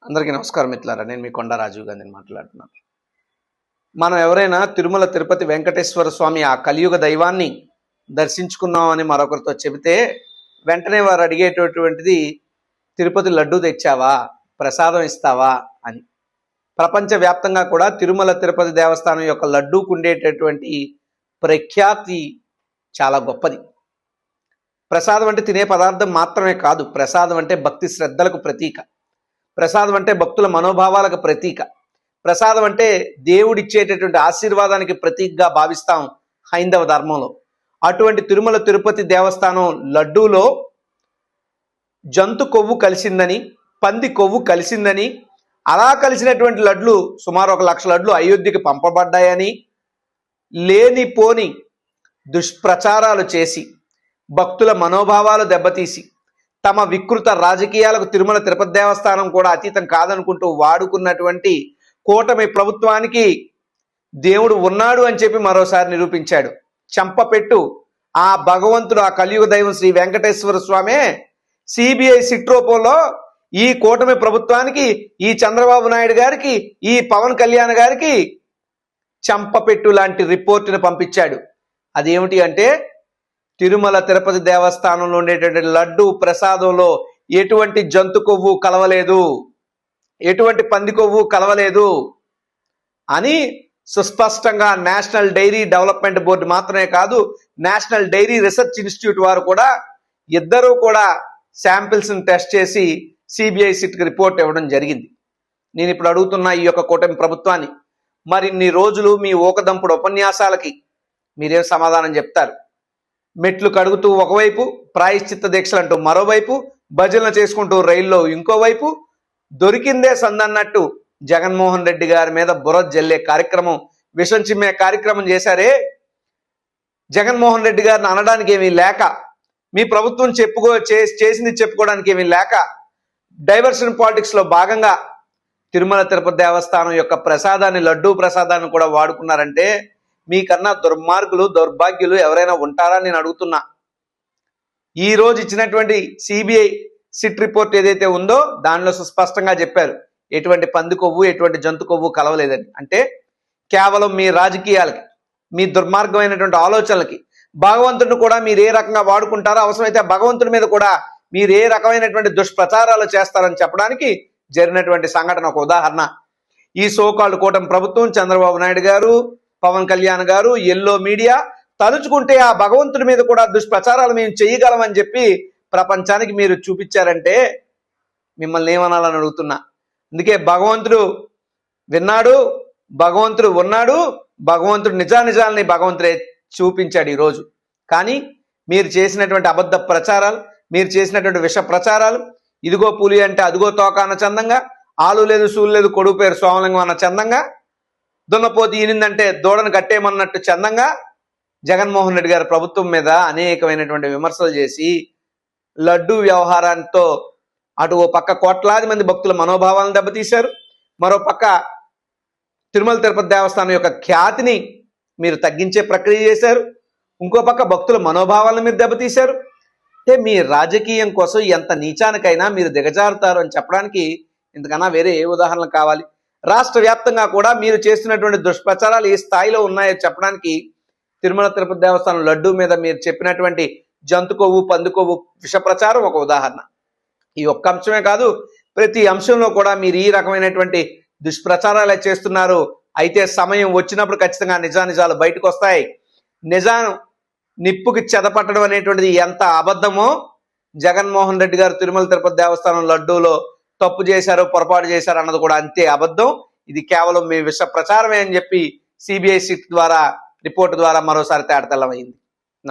అందరికీ నమస్కారం మిత్రులారా. నేను మీ కొండా రాజీవ్ గాంధీని మాట్లాడుతున్నాను. మనం ఎవరైనా తిరుమల తిరుపతి వెంకటేశ్వర స్వామి ఆ కలియుగ దైవాన్ని దర్శించుకున్నామని మరొకరితో చెబితే వెంటనే వారు అడిగేటటువంటిది తిరుపతి లడ్డూ తెచ్చావా, ప్రసాదం ఇస్తావా అని. ప్రపంచవ్యాప్తంగా కూడా తిరుమల తిరుపతి దేవస్థానం యొక్క లడ్డూకు ఉండేటటువంటి ప్రఖ్యాతి చాలా గొప్పది. ప్రసాదం అంటే తినే పదార్థం మాత్రమే కాదు, ప్రసాదం అంటే భక్తి శ్రద్ధలకు ప్రతీక. ప్రసాదం అంటే భక్తుల మనోభావాలకు ప్రతీక. ప్రసాదం అంటే దేవుడిచ్చేటటువంటి ఆశీర్వాదానికి ప్రతీకగా భావిస్తాం హైందవ ధర్మంలో. అటువంటి తిరుమల తిరుపతి దేవస్థానం లడ్డూలో జంతు కొవ్వు కలిసిందని, పంది కొవ్వు కలిసిందని, అలా కలిసినటువంటి లడ్లు సుమారు 1,00,000 లడ్లు అయోధ్యకి పంపబడ్డాయని లేనిపోని దుష్ప్రచారాలు చేసి భక్తుల మనోభావాలు దెబ్బతీసి తమ వికృత రాజకీయాలకు తిరుమల తిరుపతి దేవస్థానం కూడా అతీతం కాదనుకుంటూ వాడుకున్నటువంటి కూటమి ప్రభుత్వానికి దేవుడు ఉన్నాడు అని చెప్పి మరోసారి నిరూపించాడు. చంపపెట్టు ఆ భగవంతుడు, ఆ కలియుగ దైవం శ్రీ వెంకటేశ్వర స్వామే సిబిఐ సిట్ రూపంలో ఈ కూటమి ప్రభుత్వానికి, ఈ చంద్రబాబు నాయుడు గారికి, ఈ పవన్ కళ్యాణ్ గారికి చంపపెట్టు లాంటి రిపోర్టును పంపించాడు. అదేమిటి అంటే తిరుమల తిరుపతి దేవస్థానంలో ఉండేటువంటి లడ్డు ప్రసాదంలో ఎటువంటి జంతు కొవ్వు కలవలేదు, ఎటువంటి పంది కొవ్వు కలవలేదు అని సుస్పష్టంగా నేషనల్ డైరీ డెవలప్మెంట్ బోర్డు మాత్రమే కాదు, నేషనల్ డైరీ రీసెర్చ్ ఇన్స్టిట్యూట్ వారు కూడా ఇద్దరూ కూడా శాంపిల్స్ని టెస్ట్ చేసి సిబిఐ సిట్కి రిపోర్ట్ ఇవ్వడం జరిగింది. నేను ఇప్పుడు అడుగుతున్న ఈ యొక్క కూటమి ప్రభుత్వాన్ని, మరిన్ని రోజులు మీ ఊకదంపుడు ఉపన్యాసాలకి మీరేం సమాధానం చెప్తారు? మెట్లు కడుగుతూ ఒకవైపు, ప్రాయశ్చిత్త దీక్షలు అంటూ మరోవైపు, భజనలు చేసుకుంటూ రైల్లో ఇంకోవైపు, దొరికిందే సందన్నట్టు జగన్మోహన్ రెడ్డి గారి మీద బుర్ర జల్లే కార్యక్రమం, విషం చిమ్మే కార్యక్రమం చేశారే. జగన్మోహన్ రెడ్డి గారిని అనడానికి ఏమీ లేక, మీ ప్రభుత్వం చేసింది చెప్పుకోవడానికి ఏమీ లేక, డైవర్షన్ పాలిటిక్స్ లో భాగంగా తిరుమల తిరుపతి దేవస్థానం యొక్క ప్రసాదాన్ని, లడ్డూ ప్రసాదాన్ని కూడా వాడుకున్నారంటే మీకన్నా దుర్మార్గులు, దౌర్భాగ్యులు ఎవరైనా ఉంటారా నేను అడుగుతున్నా. ఈ రోజు ఇచ్చినటువంటి సిబిఐ సిట్ రిపోర్ట్ ఏదైతే ఉందో దానిలో సుస్పష్టంగా చెప్పారు ఎటువంటి పంది కొవ్వు, ఎటువంటి జంతు కొవ్వు కలవలేదని. అంటే కేవలం మీ రాజకీయాలకి, మీ దుర్మార్గమైనటువంటి ఆలోచనలకి భగవంతుడిని కూడా మీరు ఏ రకంగా వాడుకుంటారో, అవసరమైతే భగవంతుడి మీద కూడా మీరు ఏ రకమైనటువంటి దుష్ప్రచారాలు చేస్తారని చెప్పడానికి జరిగినటువంటి సంఘటన ఒక ఉదాహరణ. ఈ సోకాల్డ్ కూటమి ప్రభుత్వం, చంద్రబాబు నాయుడు గారు, పవన్ కళ్యాణ్ గారు, ఎల్లో మీడియా తలుచుకుంటే ఆ భగవంతుడి మీద కూడా దుష్ప్రచారాలు మేము చేయగలమని చెప్పి ప్రపంచానికి మీరు చూపించారంటే మిమ్మల్ని ఏమనాలని అడుగుతున్నా. అందుకే భగవంతుడు విన్నాడు, భగవంతుడు ఉన్నాడు, భగవంతుడు నిజానిజాలని భగవంతుడే చూపించాడు ఈరోజు. కానీ మీరు చేసినటువంటి అబద్ధ ప్రచారాలు, మీరు చేసినటువంటి విష ప్రచారాలు, ఇదిగో పులి అంటే అదిగో తోక అన్న చందంగా, ఆలు లేదు సూలు లేదు కొడుకు పేరు సోమలింగం అన్న చందంగా, దున్నపోతు ఈనిందంటే దూడను కట్టేయమన్నట్టు చందంగా జగన్మోహన్ రెడ్డి గారి ప్రభుత్వం మీద అనేకమైనటువంటి విమర్శలు చేసి లడ్డూ వ్యవహారంతో అటు ఓ పక్క కోట్లాది మంది భక్తుల మనోభావాలను దెబ్బతీశారు, మరో పక్క తిరుమల తిరుపతి దేవస్థానం యొక్క ఖ్యాతిని మీరు తగ్గించే ప్రక్రియ చేశారు, ఇంకో పక్క భక్తుల మనోభావాలను మీరు దెబ్బతీశారు. అంటే మీ రాజకీయం కోసం ఎంత నీచానికైనా మీరు దిగజారుతారు అని చెప్పడానికి ఇంతకన్నా వేరే ఏ ఉదాహరణలు కావాలి? రాష్ట్ర వ్యాప్తంగా కూడా మీరు చేస్తున్నటువంటి దుష్ప్రచారాలు ఏ స్థాయిలో ఉన్నాయో చెప్పడానికి తిరుమల తిరుపతి దేవస్థానం లడ్డూ మీద మీరు చెప్పినటువంటి జంతు కొవ్వు, పంది కొవ్వు విష ప్రచారం ఒక ఉదాహరణ. ఈ ఒక్క అంశమే కాదు, ప్రతి అంశంలో కూడా మీరు ఈ రకమైనటువంటి దుష్ప్రచారాలే చేస్తున్నారు. అయితే సమయం వచ్చినప్పుడు ఖచ్చితంగా నిజానిజాలు బయటకు వస్తాయి. నిజాం నిప్పుకి చెదపట్టడం అనేటువంటిది ఎంత అబద్ధమో జగన్మోహన్ రెడ్డి గారు తిరుమల తిరుపతి దేవస్థానం లడ్డూలో తప్పు చేశారు, పొరపాటు చేశారు అన్నది కూడా అంతే అబద్ధం. ఇది కేవలం మీ విష ప్రచారమే అని చెప్పి సిబిఐ సిట్ ద్వారా రిపోర్టు ద్వారా మరోసారి తేటతెల్లమైంది.